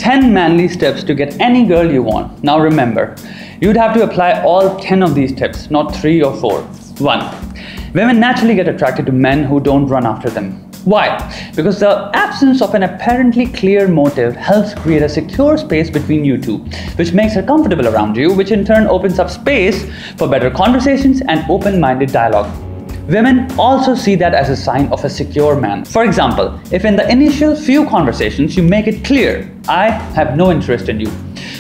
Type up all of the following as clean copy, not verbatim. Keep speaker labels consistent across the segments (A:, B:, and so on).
A: 10 manly steps to get any girl you want. Now remember, you'd have to apply all 10 of these tips, not 3 or 4. 1. Women naturally get attracted to men who don't run after them. Why? Because the absence of an apparently clear motive helps create a secure space between you two, which makes her comfortable around you, which in turn opens up space for better conversations and open-minded dialogue. Women also see that as a sign of a secure man. For example, if in the initial few conversations you make it clear, I have no interest in you,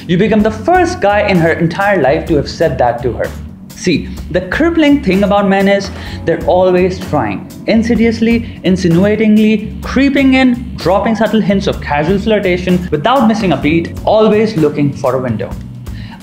A: you become the first guy in her entire life to have said that to her. See, the crippling thing about men is they're always trying, insidiously, insinuatingly, creeping in, dropping subtle hints of casual flirtation without missing a beat, always looking for a window.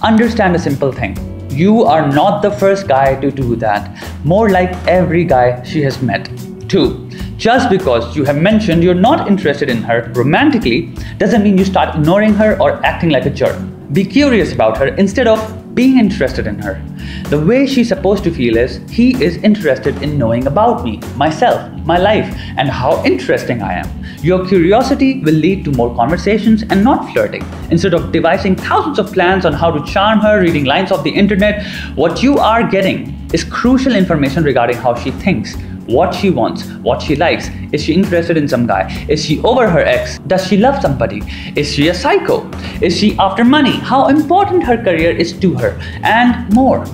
A: Understand a simple thing. You are not the first guy to do that, more like every guy she has met. 2. Just because you have mentioned you're not interested in her romantically doesn't mean you start ignoring her or acting like a jerk. Be curious about her instead of being interested in her. The way she's supposed to feel is, he is interested in knowing about me, myself, my life, and how interesting I am. Your curiosity will lead to more conversations and not flirting. Instead of devising thousands of plans on how to charm her, reading lines off the internet, what you are getting is crucial information regarding how she thinks, what she wants, what she likes. Is she interested in some guy? Is she over her ex? Does she love somebody? Is she a psycho? Is she after money? How important her career is to her? And more.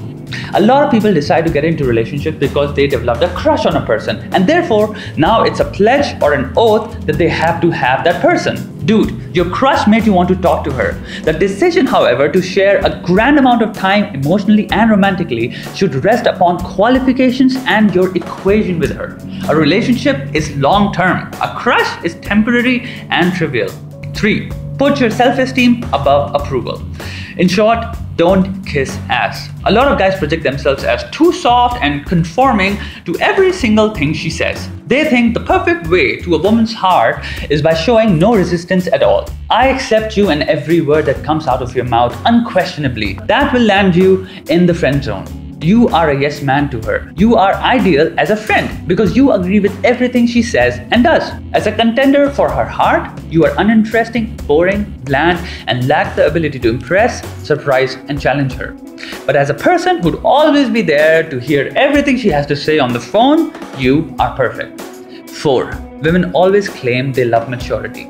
A: A lot of people decide to get into relationships because they developed a crush on a person, and therefore now it's a pledge or an oath that they have to have that person. Dude, your crush made you want to talk to her. The decision, however, to share a grand amount of time emotionally and romantically should rest upon qualifications and your equation with her. A relationship is long-term. A crush is temporary and trivial. 3. Put your self-esteem above approval. In short, don't kiss ass. A lot of guys project themselves as too soft and conforming to every single thing she says. They think the perfect way to a woman's heart is by showing no resistance at all. I accept you and every word that comes out of your mouth unquestionably. That will land you in the friend zone. You are a yes man to her. You are ideal as a friend because you agree with everything she says and does. As a contender for her heart, you are uninteresting, boring, bland, and lack the ability to impress, surprise, and challenge her. But as a person who'd always be there to hear everything she has to say on the phone, you are perfect. 4. Women always claim they love maturity.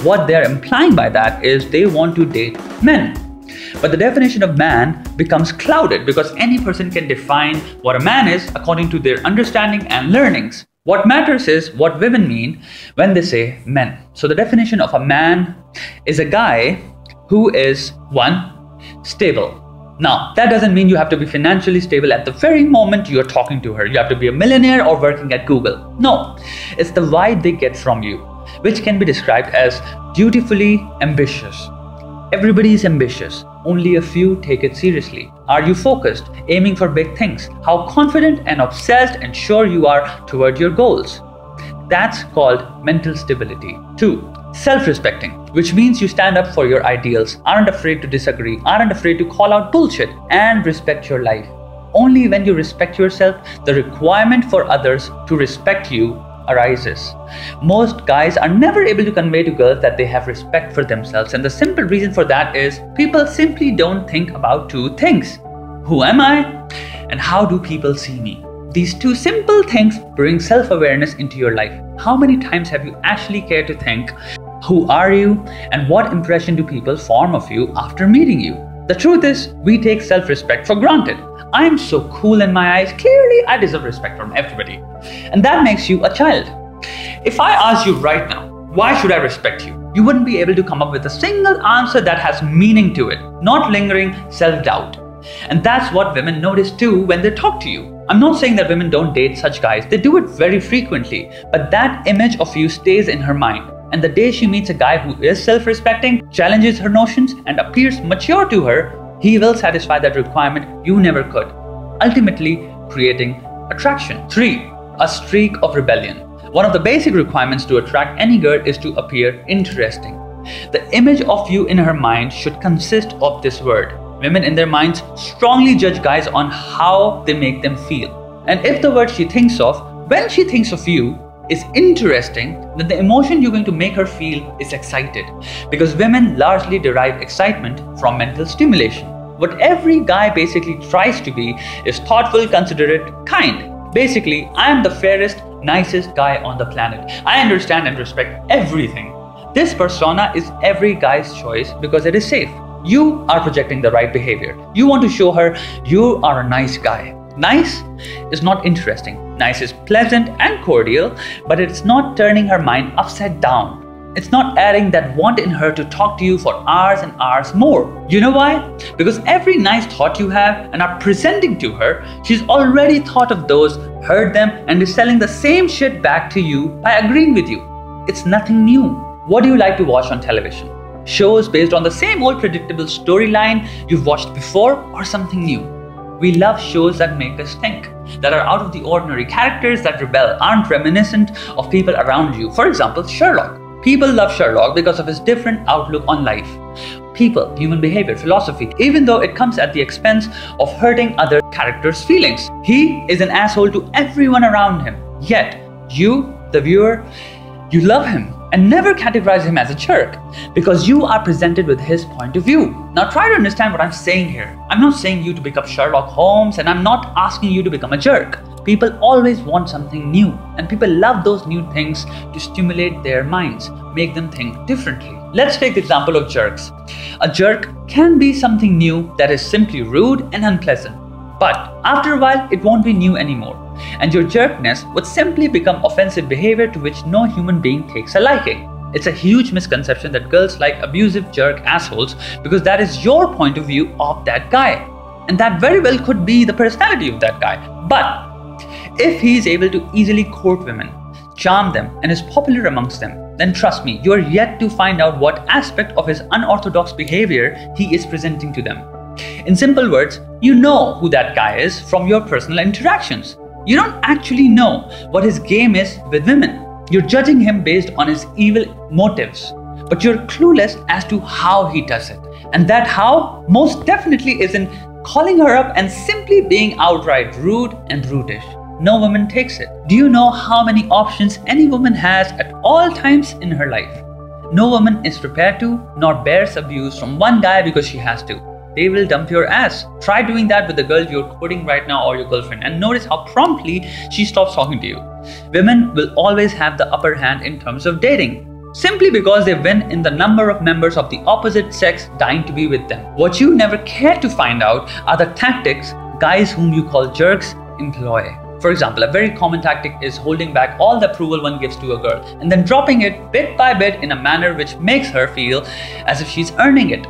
A: What they're implying by that is they want to date men. But the definition of man becomes clouded because any person can define what a man is according to their understanding and learnings. What matters is what women mean when they say men. So the definition of a man is a guy who is 1. Stable. Now, that doesn't mean you have to be financially stable at the very moment you're talking to her. You have to be a millionaire or working at Google. No, it's the vibe they get from you, which can be described as dutifully ambitious. Everybody is ambitious. Only a few take it seriously. Are you focused, aiming for big things? How confident and obsessed and sure you are toward your goals? That's called mental stability. 2. Self-respecting, which means you stand up for your ideals, aren't afraid to disagree, aren't afraid to call out bullshit, and respect your life. Only when you respect yourself, the requirement for others to respect you arises. Most guys are never able to convey to girls that they have respect for themselves, and the simple reason for that is people simply don't think about 2 things. Who am I? And how do people see me? These 2 simple things bring self-awareness into your life. How many times have you actually cared to think, who are you and what impression do people form of you after meeting you? The truth is, we take self-respect for granted. I'm so cool in my eyes, clearly I deserve respect from everybody. And that makes you a child. If I ask you right now, why should I respect you? You wouldn't be able to come up with a single answer that has meaning to it, not lingering self-doubt. And that's what women notice too when they talk to you. I'm not saying that women don't date such guys, they do it very frequently, but that image of you stays in her mind. And the day she meets a guy who is self-respecting, challenges her notions, and appears mature to her, he will satisfy that requirement you never could, ultimately creating attraction. 3. A streak of rebellion. One of the basic requirements to attract any girl is to appear interesting. The image of you in her mind should consist of this word. Women in their minds strongly judge guys on how they make them feel. And if the word she thinks of when she thinks of you is interesting, then the emotion you're going to make her feel is excited. Because women largely derive excitement from mental stimulation. What every guy basically tries to be is thoughtful, considerate, kind. Basically, I am the fairest, nicest guy on the planet. I understand and respect everything. This persona is every guy's choice because it is safe. You are projecting the right behavior. You want to show her you are a nice guy. Nice is not interesting. Nice is pleasant and cordial, but it's not turning her mind upside down. It's not adding that want in her to talk to you for hours and hours more. You know why? Because every nice thought you have and are presenting to her, she's already thought of those, heard them, and is selling the same shit back to you by agreeing with you. It's nothing new. What do you like to watch on television? Shows based on the same old predictable storyline you've watched before, or something new? We love shows that make us think, that are out of the ordinary, characters that rebel, aren't reminiscent of people around you. For example, Sherlock. People love Sherlock because of his different outlook on life. People, human behavior, philosophy, even though it comes at the expense of hurting other characters' feelings. He is an asshole to everyone around him. Yet, you, the viewer, you love him and never categorize him as a jerk because you are presented with his point of view. Now try to understand what I'm saying here. I'm not saying you to become Sherlock Holmes, and I'm not asking you to become a jerk. People always want something new, and people love those new things to stimulate their minds, make them think differently. Let's take the example of jerks. A jerk can be something new that is simply rude and unpleasant. But after a while, it won't be new anymore. And your jerkness would simply become offensive behavior to which no human being takes a liking. It's a huge misconception that girls like abusive jerk assholes because that is your point of view of that guy. And that very well could be the personality of that guy. But if he is able to easily court women, charm them, and is popular amongst them, then trust me, you are yet to find out what aspect of his unorthodox behavior he is presenting to them. In simple words, you know who that guy is from your personal interactions. You don't actually know what his game is with women. You're judging him based on his evil motives, but you're clueless as to how he does it. And that how most definitely isn't calling her up and simply being outright rude and brutish. No woman takes it. Do you know how many options any woman has at all times in her life? No woman is prepared to, nor bears abuse from one guy because she has to. They will dump your ass. Try doing that with the girl you're courting right now or your girlfriend, and notice how promptly she stops talking to you. Women will always have the upper hand in terms of dating, simply because they win in the number of members of the opposite sex dying to be with them. What you never care to find out are the tactics guys whom you call jerks employ. For example, a very common tactic is holding back all the approval one gives to a girl and then dropping it bit by bit in a manner which makes her feel as if she's earning it.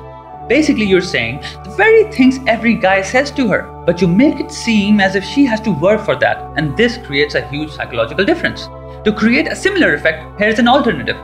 A: Basically, you're saying the very things every guy says to her, but you make it seem as if she has to work for that, and this creates a huge psychological difference. To create a similar effect, here's an alternative.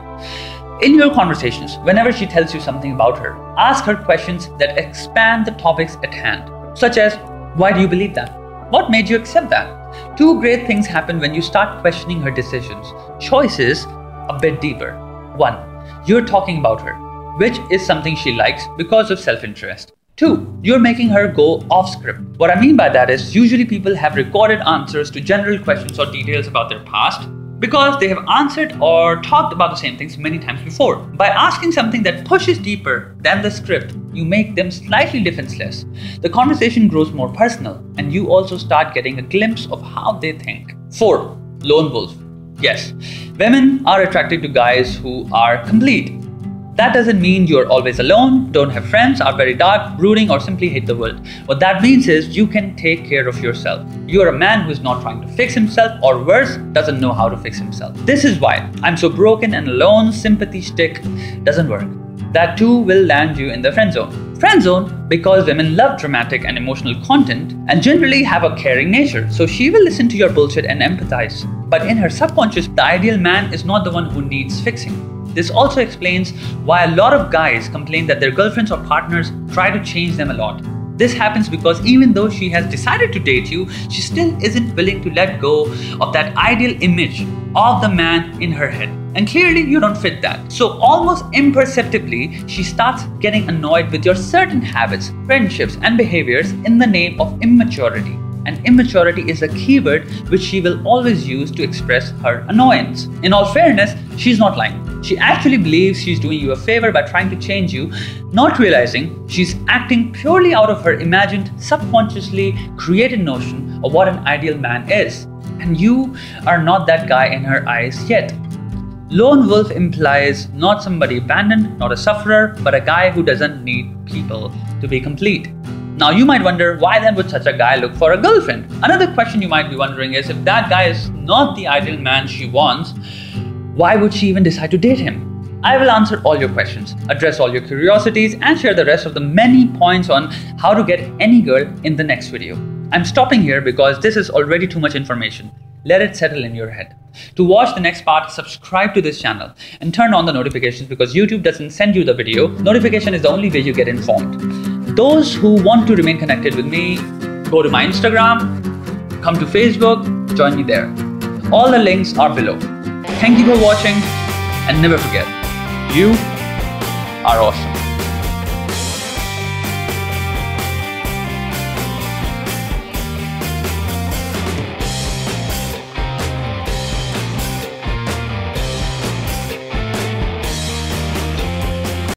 A: In your conversations, whenever she tells you something about her, ask her questions that expand the topics at hand, such as, why do you believe that? What made you accept that? Two great things happen when you start questioning her decisions, choices a bit deeper. 1. You're talking about her, which is something she likes because of self-interest. 2. You're making her go off script. What I mean by that is, usually people have recorded answers to general questions or details about their past because they have answered or talked about the same things many times before. By asking something that pushes deeper than the script, you make them slightly defenseless. The conversation grows more personal, and you also start getting a glimpse of how they think. 4. Lone wolf. Yes, women are attracted to guys who are complete. That doesn't mean you're always alone, don't have friends, are very dark, brooding, or simply hate the world. What that means is you can take care of yourself. You're a man who is not trying to fix himself, or worse, doesn't know how to fix himself. This is why I'm so broken and alone sympathy stick doesn't work. That too will land you in the friend zone. Friend zone because women love dramatic and emotional content and generally have a caring nature, so she will listen to your bullshit and empathize. But in her subconscious, the ideal man is not the one who needs fixing. This also explains why a lot of guys complain that their girlfriends or partners try to change them a lot. This happens because even though she has decided to date you, she still isn't willing to let go of that ideal image of the man in her head. And clearly you don't fit that. So almost imperceptibly, she starts getting annoyed with your certain habits, friendships, and behaviors in the name of immaturity. and immaturity is a keyword which she will always use to express her annoyance. In all fairness, she's not lying. She actually believes she's doing you a favor by trying to change you, not realizing she's acting purely out of her imagined, subconsciously created notion of what an ideal man is. And you are not that guy in her eyes yet. Lone wolf implies not somebody abandoned, not a sufferer, but a guy who doesn't need people to be complete. Now you might wonder, why then would such a guy look for a girlfriend? Another question you might be wondering is, if that guy is not the ideal man she wants, why would she even decide to date him? I will answer all your questions, address all your curiosities, and share the rest of the many points on how to get any girl in the next video. I'm stopping here because this is already too much information. Let it settle in your head. To watch the next part, subscribe to this channel and turn on the notifications because YouTube doesn't send you the video. Notification is the only way you get informed. Those who want to remain connected with me, go to my Instagram, come to Facebook, join me there. All the links are below. Thank you for watching, and never forget, you are awesome.